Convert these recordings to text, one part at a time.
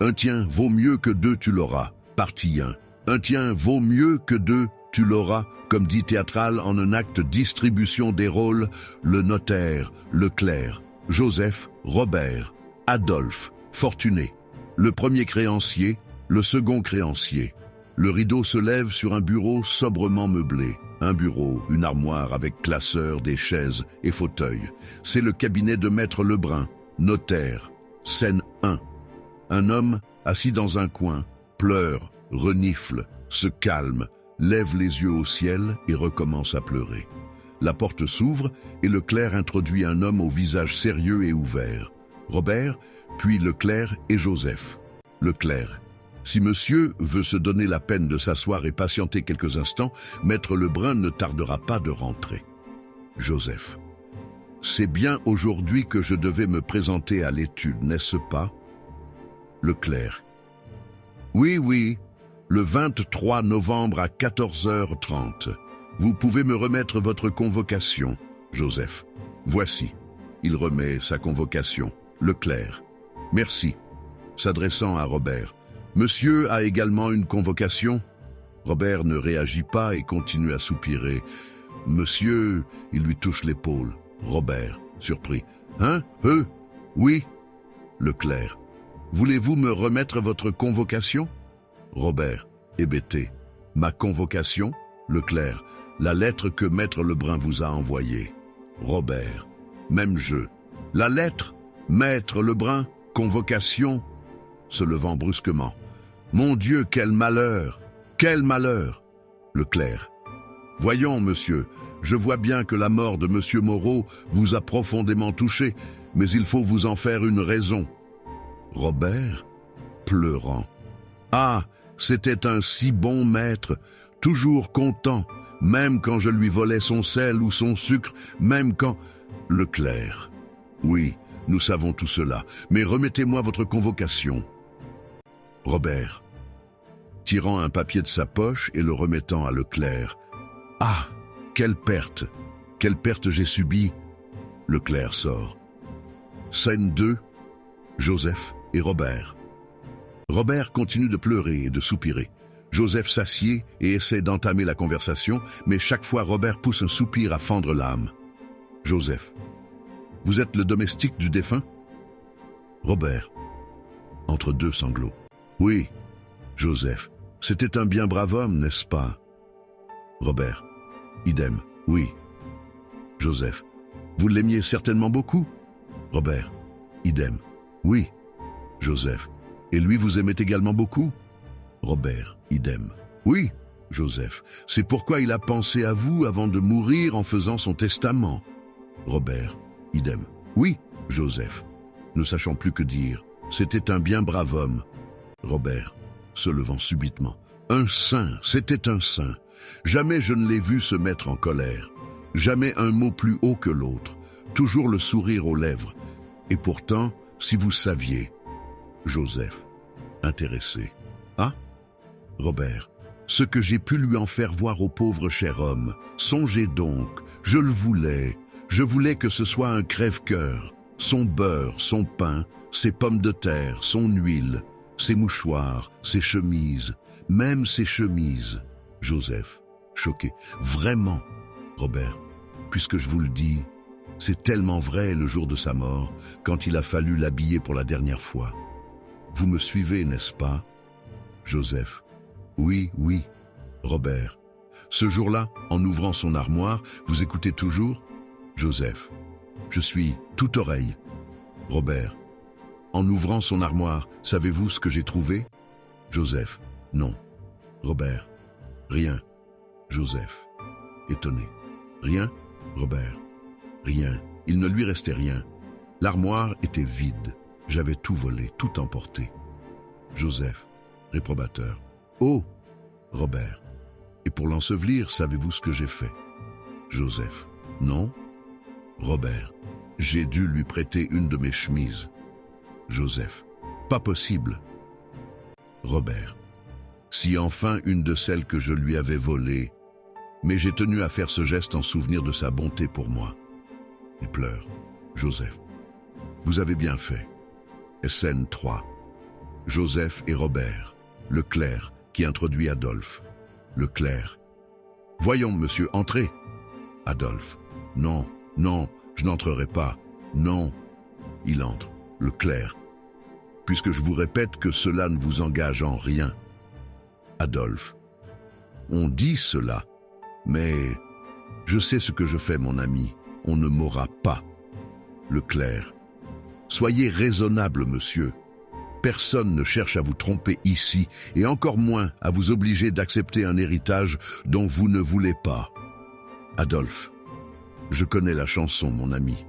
Un tien vaut mieux que deux, tu l'auras. Partie 1. Un tien vaut mieux que deux, tu l'auras, comme dit Théâtral en un acte distribution des rôles, le notaire, Leclerc, Joseph, Robert, Adolphe, Fortuné. Le premier créancier, le second créancier. Le rideau se lève sur un bureau sobrement meublé. Un bureau, une armoire avec classeur, des chaises et fauteuils. C'est le cabinet de Maître Lebrun, notaire. Scène 1. Un homme, assis dans un coin, pleure, renifle, se calme, lève les yeux au ciel et recommence à pleurer. La porte s'ouvre et Leclerc introduit un homme au visage sérieux et ouvert. Robert, puis Leclerc et Joseph. Leclerc. Si monsieur veut se donner la peine de s'asseoir et patienter quelques instants, Maître Lebrun ne tardera pas de rentrer. Joseph. C'est bien aujourd'hui que je devais me présenter à l'étude, n'est-ce pas? Leclerc. Oui, le 23 novembre à 14h30. Vous pouvez me remettre votre convocation. Joseph. Voici. Il remet sa convocation. Leclerc. Merci. S'adressant à Robert. Monsieur a également une convocation? Robert ne réagit pas et continue à soupirer. Monsieur, il lui touche l'épaule. Robert, surpris. Hein? Oui. Leclerc. Voulez-vous me remettre votre convocation? Robert, hébété. Ma convocation? Leclerc. La lettre que Maître Lebrun vous a envoyée. Robert. Même jeu. La lettre? Maître Lebrun? Convocation? Se levant brusquement. Mon Dieu, quel malheur! Quel malheur! Leclerc. Voyons, monsieur, je vois bien que la mort de monsieur Moreau vous a profondément touché, mais il faut vous en faire une raison. Robert, pleurant. Ah, c'était un si bon maître, toujours content, même quand je lui volais son sel ou son sucre, même quand... Leclerc. Oui, nous savons tout cela, mais remettez-moi votre convocation. Robert, tirant un papier de sa poche et le remettant à Leclerc. Ah, quelle perte j'ai subie. Leclerc sort. Scène 2, Joseph et Robert. Robert continue de pleurer et de soupirer. Joseph s'assied et essaie d'entamer la conversation, mais chaque fois Robert pousse un soupir à fendre l'âme. Joseph. Vous êtes le domestique du défunt? Robert. Entre deux sanglots. Oui. Joseph. C'était un bien brave homme, n'est-ce pas? Robert. Idem. Oui. Joseph. Vous l'aimiez certainement beaucoup? Robert. Idem. Oui. Joseph. Et lui vous aimait également beaucoup? Robert. Idem. Oui. Joseph. C'est pourquoi il a pensé à vous avant de mourir en faisant son testament. Robert. Idem. Oui. Joseph. Ne sachant plus que dire. C'était un bien brave homme. Robert, se levant subitement. Un saint, c'était un saint. Jamais je ne l'ai vu se mettre en colère. Jamais un mot plus haut que l'autre. Toujours le sourire aux lèvres. Et pourtant, si vous saviez... Joseph, intéressé. Ah? Robert, ce que j'ai pu lui en faire voir au pauvre cher homme. Songez donc, je le voulais. Je voulais que ce soit un crève-cœur. Son beurre, son pain, ses pommes de terre, son huile... ses mouchoirs, ses chemises, même ses chemises. Joseph, choqué. Vraiment, Robert, puisque je vous le dis, c'est tellement vrai le jour de sa mort, quand il a fallu l'habiller pour la dernière fois. Vous me suivez, n'est-ce pas? Joseph, oui. Robert, ce jour-là, en ouvrant son armoire, vous écoutez toujours? Joseph, je suis tout oreille. Robert, en ouvrant son armoire, savez-vous ce que j'ai trouvé? Joseph. Non. Robert. Rien. Joseph. Étonné. Rien? Robert. Rien. Il ne lui restait rien. L'armoire était vide. J'avais tout volé, tout emporté. Joseph. Réprobateur. Oh! Robert. Et pour l'ensevelir, savez-vous ce que j'ai fait? Joseph. Non? Robert. J'ai dû lui prêter une de mes chemises. Joseph. Pas possible. Robert. Si enfin une de celles que je lui avais volées, mais j'ai tenu à faire ce geste en souvenir de sa bonté pour moi. Il pleure. Joseph. Vous avez bien fait. Scène 3. Joseph et Robert. Le clerc qui introduit Adolphe. Le clerc. Voyons, monsieur, entrez. Adolphe. Non, non, je n'entrerai pas. Non. Il entre. Le clerc. Puisque je vous répète que cela ne vous engage en rien. Adolphe. On dit cela, mais je sais ce que je fais, mon ami. On ne m'aura pas. Le clerc. Soyez raisonnable, monsieur. Personne ne cherche à vous tromper ici, et encore moins à vous obliger d'accepter un héritage dont vous ne voulez pas. Adolphe. Je connais la chanson, mon ami.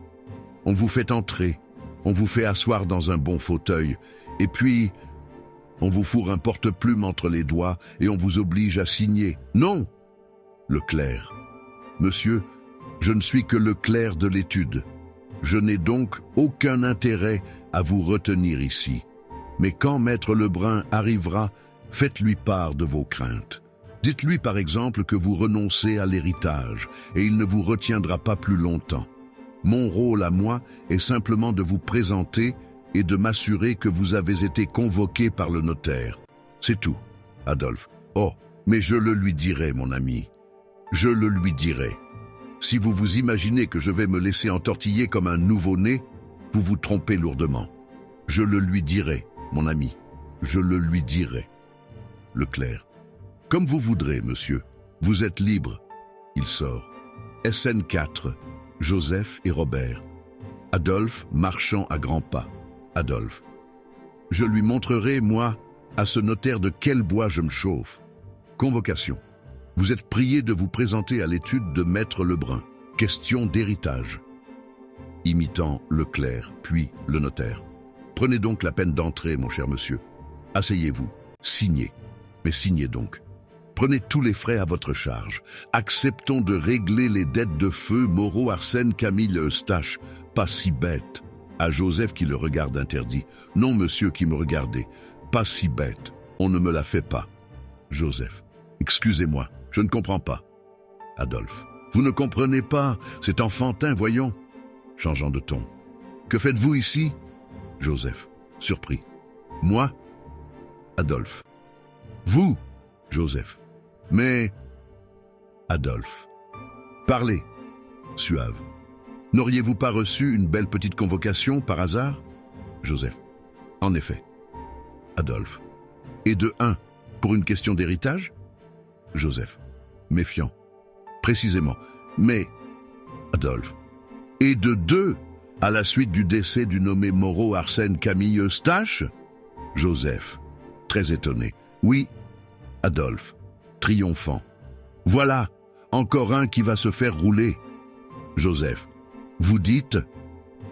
On vous fait entrer, on vous fait asseoir dans un bon fauteuil, et puis on vous fourre un porte-plume entre les doigts et on vous oblige à signer. Non! Le clerc. Monsieur, je ne suis que le clerc de l'étude. Je n'ai donc aucun intérêt à vous retenir ici. Mais quand Maître Lebrun arrivera, faites-lui part de vos craintes. Dites-lui par exemple que vous renoncez à l'héritage et il ne vous retiendra pas plus longtemps. Mon rôle à moi est simplement de vous présenter et de m'assurer que vous avez été convoqué par le notaire. C'est tout, Adolphe. Oh, mais je le lui dirai, mon ami. Je le lui dirai. Si vous vous imaginez que je vais me laisser entortiller comme un nouveau-né, vous vous trompez lourdement. Je le lui dirai, mon ami. Je le lui dirai. Le clerc. Comme vous voudrez, monsieur. Vous êtes libre. Il sort. SN 4. Joseph et Robert. Adolphe marchant à grands pas. Adolphe. Je lui montrerai, moi, à ce notaire de quel bois je me chauffe. Convocation. Vous êtes prié de vous présenter à l'étude de Maître Lebrun. Question d'héritage. Imitant le clerc, puis le notaire. Prenez donc la peine d'entrer, mon cher monsieur. Asseyez-vous, signez. Mais signez donc. Prenez tous les frais à votre charge. Acceptons de régler les dettes de feu Moreau, Arsène, Camille, Eustache. Pas si bête. À Joseph qui le regarde interdit. Non, monsieur qui me regardez. Pas si bête. On ne me la fait pas. Joseph. Excusez-moi, je ne comprends pas. Adolphe. Vous ne comprenez pas, c'est enfantin, voyons. Changeant de ton. Que faites-vous ici? Joseph. Surpris. Moi? Adolphe. Vous? Joseph. Mais... Adolphe. Parlez. Suave. N'auriez-vous pas reçu une belle petite convocation par hasard? Joseph. En effet. Adolphe. Et de 1, pour une question d'héritage? Joseph. Méfiant. Précisément. Mais... Adolphe. Et de 2, à la suite du décès du nommé Moreau, Arsène, Camille, Eustache? Joseph. Très étonné. Oui. Adolphe. Triomphant. Voilà, encore un qui va se faire rouler. Joseph. Vous dites?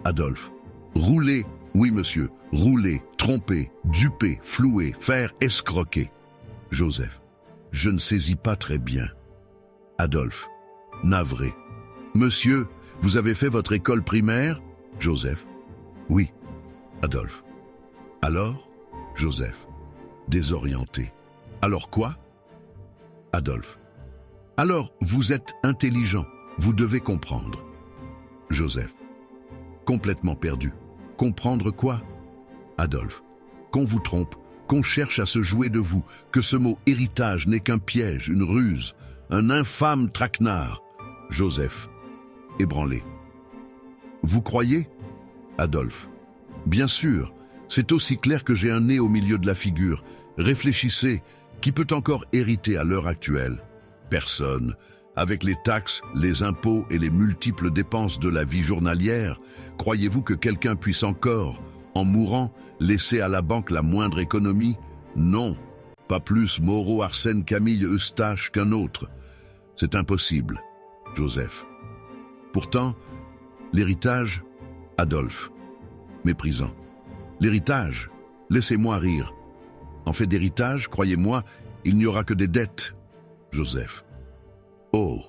Adolphe. Rouler, oui monsieur, rouler, tromper, duper, flouer, faire escroquer. Joseph. Je ne saisis pas très bien. Adolphe. Navré. Monsieur, vous avez fait votre école primaire? Joseph. Oui. Adolphe. Alors? Joseph. Désorienté. Alors quoi? Adolphe. Alors, vous êtes intelligent, vous devez comprendre. Joseph. Complètement perdu. Comprendre quoi? Adolphe. Qu'on vous trompe, qu'on cherche à se jouer de vous, que ce mot héritage n'est qu'un piège, une ruse, un infâme traquenard. Joseph. Ébranlé. Vous croyez? Adolphe. Bien sûr, c'est aussi clair que j'ai un nez au milieu de la figure. Réfléchissez, qui peut encore hériter à l'heure actuelle? Personne. Avec les taxes, les impôts et les multiples dépenses de la vie journalière, croyez-vous que quelqu'un puisse encore, en mourant, laisser à la banque la moindre économie? Non, pas plus Moreau, Arsène, Camille, Eustache qu'un autre. C'est impossible. Joseph. Pourtant, l'héritage, Adolphe. Méprisant. L'héritage, laissez-moi rire. En fait d'héritage, croyez-moi, il n'y aura que des dettes. Joseph. Oh,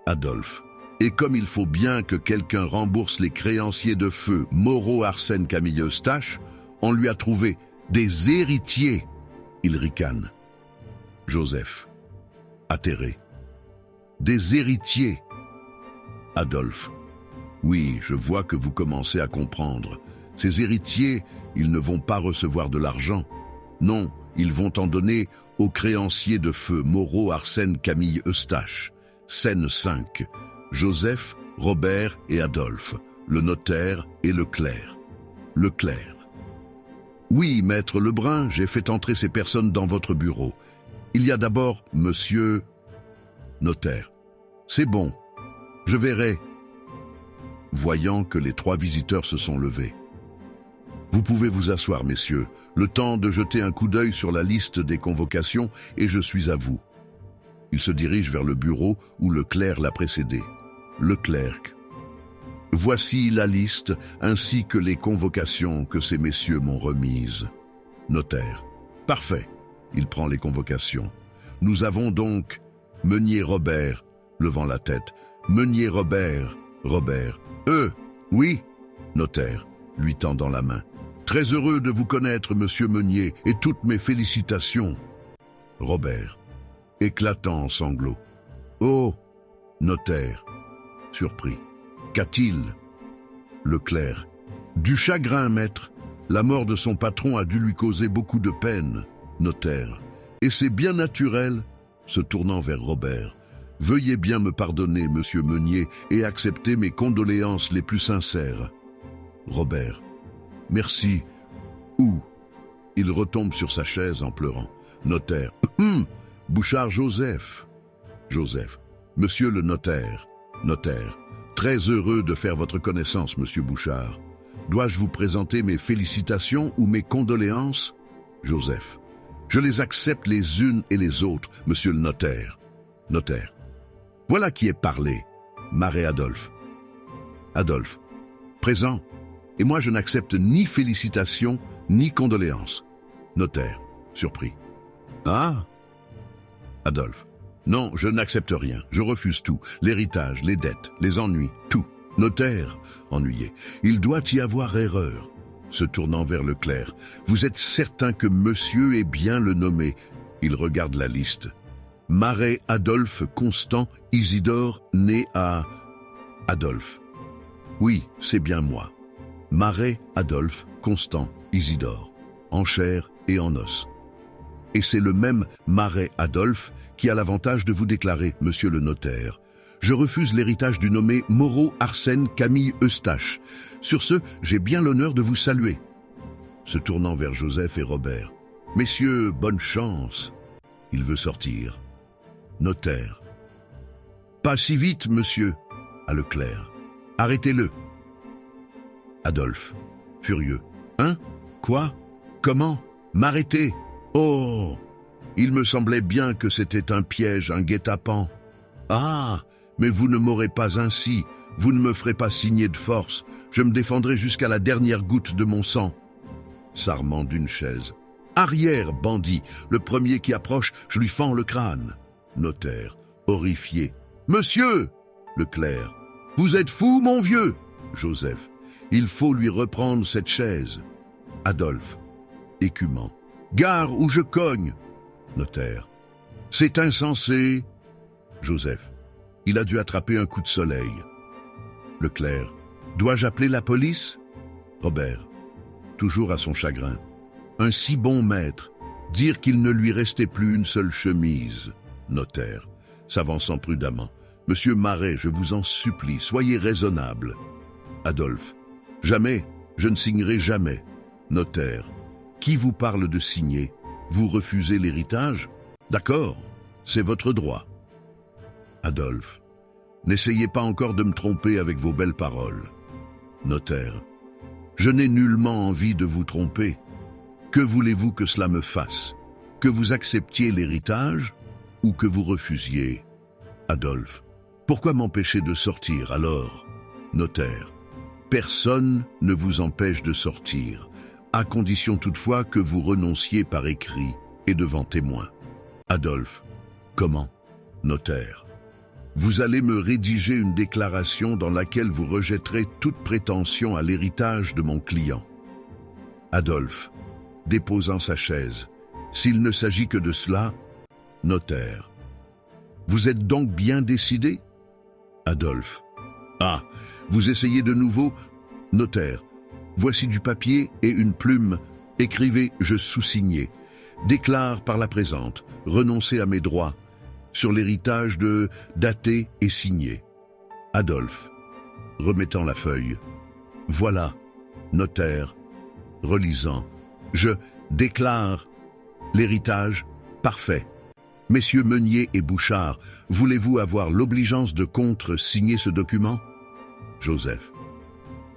Adolphe. Et comme il faut bien que quelqu'un rembourse les créanciers de feu Moreau, Arsène, Camille, Eustache, on lui a trouvé des héritiers. Il ricane. Joseph. Atterré. Des héritiers. Adolphe. Oui, je vois que vous commencez à comprendre. Ces héritiers, ils ne vont pas recevoir de l'argent. Non, ils vont en donner aux créanciers de feu Moreau, Arsène, Camille, Eustache. Scène 5. Joseph, Robert et Adolphe, le notaire et le clerc. Le clerc. Oui, maître Lebrun, j'ai fait entrer ces personnes dans votre bureau. Il y a d'abord monsieur... Notaire. C'est bon. Je verrai. Voyant que les 3 visiteurs se sont levés. Vous pouvez vous asseoir, messieurs, le temps de jeter un coup d'œil sur la liste des convocations et je suis à vous. Il se dirige vers le bureau où le clerc l'a précédé. Le clerc. Voici la liste ainsi que les convocations que ces messieurs m'ont remises. Notaire. Parfait. Il prend les convocations. Nous avons donc Meunier Robert, levant la tête. Meunier Robert. Oui. Notaire, lui tendant la main. Très heureux de vous connaître, monsieur Meunier, et toutes mes félicitations. Robert, éclatant en sanglots. Oh, notaire, surpris. Qu'a-t-il? Le clerc. Du chagrin, maître. La mort de son patron a dû lui causer beaucoup de peine. Notaire. Et c'est bien naturel, se tournant vers Robert. Veuillez bien me pardonner, monsieur Meunier, et accepter mes condoléances les plus sincères. Robert. Merci. Où? Il retombe sur sa chaise en pleurant. Notaire. Bouchard Joseph. Joseph. Monsieur le notaire. Notaire. Très heureux de faire votre connaissance, monsieur Bouchard. Dois-je vous présenter mes félicitations ou mes condoléances? Joseph. Je les accepte les unes et les autres, monsieur le notaire. Notaire. Voilà qui est parlé. Marais Adolphe. Adolphe. Présent. Et moi je n'accepte ni félicitations, ni condoléances. Notaire. Surpris. Ah? Adolphe. Non, je n'accepte rien. Je refuse tout. L'héritage, les dettes, les ennuis, tout. Notaire. Ennuyé. Il doit y avoir erreur. Se tournant vers le clerc. Vous êtes certain que monsieur est bien le nommé? Il regarde la liste. Marais Adolphe Constant Isidore, né à... Adolphe. Oui, c'est bien moi. Marais Adolphe Constant Isidore, en chair et en os. Et c'est le même Marais Adolphe qui a l'avantage de vous déclarer, monsieur le notaire. Je refuse l'héritage du nommé Moreau Arsène Camille Eustache. Sur ce, j'ai bien l'honneur de vous saluer. Se tournant vers Joseph et Robert. Messieurs, bonne chance. Il veut sortir. Notaire. Pas si vite, monsieur, à le clerc. Arrêtez-le. Adolphe, furieux. Hein? Quoi? Comment? M'arrêter? Oh! Il me semblait bien que c'était un piège, un guet-apens. Ah! Mais vous ne m'aurez pas ainsi. Vous ne me ferez pas signer de force. Je me défendrai jusqu'à la dernière goutte de mon sang. S'armant d'une chaise. Arrière, bandit. Le premier qui approche, je lui fends le crâne. Notaire, horrifié. Monsieur! Le clerc. Vous êtes fou, mon vieux? Joseph. Il faut lui reprendre cette chaise. Adolphe, écumant. Gare ou je cogne. Notaire. C'est insensé. Joseph. Il a dû attraper un coup de soleil. Le clerc. Dois-je appeler la police? Robert. Toujours à son chagrin. Un si bon maître. Dire qu'il ne lui restait plus une seule chemise. Notaire. S'avançant prudemment. Monsieur Marais, je vous en supplie, soyez raisonnable. Adolphe. Jamais, je ne signerai jamais. Notaire. Qui vous parle de signer? Vous refusez l'héritage? D'accord, c'est votre droit. Adolphe. N'essayez pas encore de me tromper avec vos belles paroles. Notaire. Je n'ai nullement envie de vous tromper. Que voulez-vous que cela me fasse? Que vous acceptiez l'héritage ou que vous refusiez? Adolphe. Pourquoi m'empêcher de sortir alors? Notaire. Personne ne vous empêche de sortir, à condition toutefois que vous renonciez par écrit et devant témoin. Adolphe. Comment? Notaire. Vous allez me rédiger une déclaration dans laquelle vous rejetterez toute prétention à l'héritage de mon client. Adolphe, déposant sa chaise. S'il ne s'agit que de cela, notaire. Vous êtes donc bien décidé? Adolphe. Ah, vous essayez de nouveau? Notaire. Voici du papier et une plume. Écrivez « Je sous-signais ». déclare par la présente renoncer à mes droits sur l'héritage de daté et signé. Adolphe, remettant la feuille. Voilà, notaire, relisant. Je déclare l'héritage parfait. Messieurs Meunier et Bouchard, voulez-vous avoir l'obligeance de contre-signer ce document? Joseph.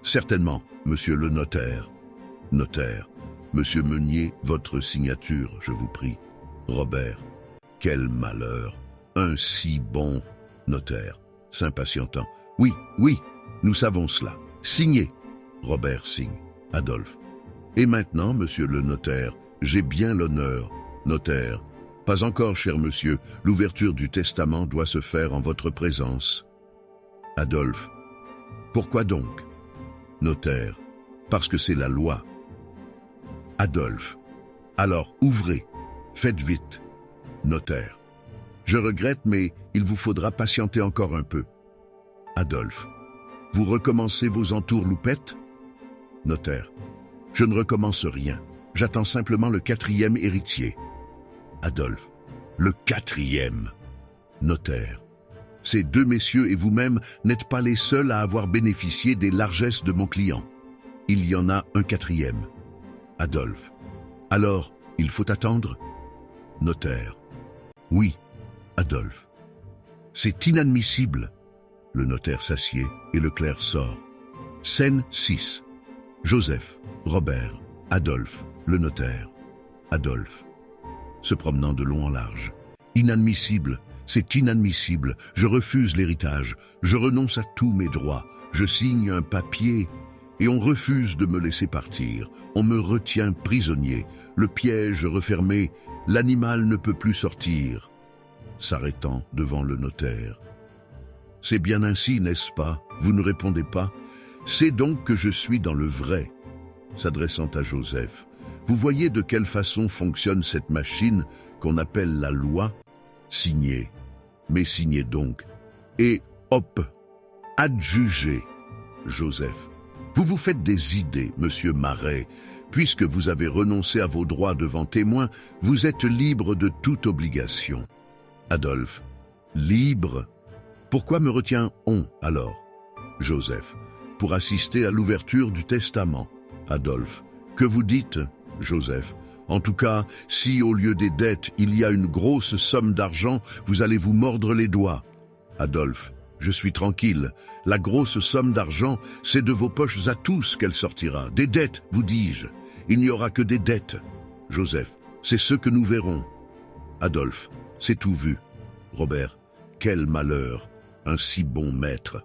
Certainement, monsieur le notaire. Notaire. Monsieur Meunier, votre signature, je vous prie. Robert. Quel malheur. Un si bon notaire. S'impatientant. Oui, oui, nous savons cela. Signez. Robert signe. Adolphe. Et maintenant, monsieur le notaire, j'ai bien l'honneur. Notaire. Pas encore, cher monsieur, l'ouverture du testament doit se faire en votre présence. Adolphe. Pourquoi donc? Notaire. Parce que c'est la loi. Adolphe. Alors ouvrez. Faites vite. Notaire. Je regrette, mais il vous faudra patienter encore un peu. Adolphe. Vous recommencez vos entourloupettes? Notaire. Je ne recommence rien. J'attends simplement le 4e héritier. Adolphe. Le 4e. Notaire. Ces 2 messieurs et vous-même n'êtes pas les seuls à avoir bénéficié des largesses de mon client. Il y en a un 4e. Adolphe. Alors, il faut attendre? Notaire. Oui, Adolphe. C'est inadmissible. Le notaire s'assied et le clerc sort. Scène 6. Joseph, Robert, Adolphe, le notaire. Adolphe. Se promenant de long en large. Inadmissible, c'est inadmissible. Je refuse l'héritage. Je renonce à tous mes droits. Je signe un papier et on refuse de me laisser partir. On me retient prisonnier. Le piège refermé, l'animal ne peut plus sortir. S'arrêtant devant le notaire. C'est bien ainsi, n'est-ce pas? Vous ne répondez pas? C'est donc que je suis dans le vrai. S'adressant à Joseph. Vous voyez de quelle façon fonctionne cette machine qu'on appelle la loi? Signez. Mais signez donc. Et hop, adjugez. Joseph. Vous vous faites des idées, monsieur Marais. Puisque vous avez renoncé à vos droits devant témoin, vous êtes libre de toute obligation. Adolphe. Libre? Pourquoi me retient-on alors? Joseph. Pour assister à l'ouverture du testament. Adolphe. Que vous dites? Joseph. En tout cas, si au lieu des dettes, il y a une grosse somme d'argent, vous allez vous mordre les doigts. Adolphe. Je suis tranquille. La grosse somme d'argent, c'est de vos poches à tous qu'elle sortira. Des dettes, vous dis-je. Il n'y aura que des dettes. Joseph. C'est ce que nous verrons. Adolphe. C'est tout vu. Robert. Quel malheur. Un si bon maître.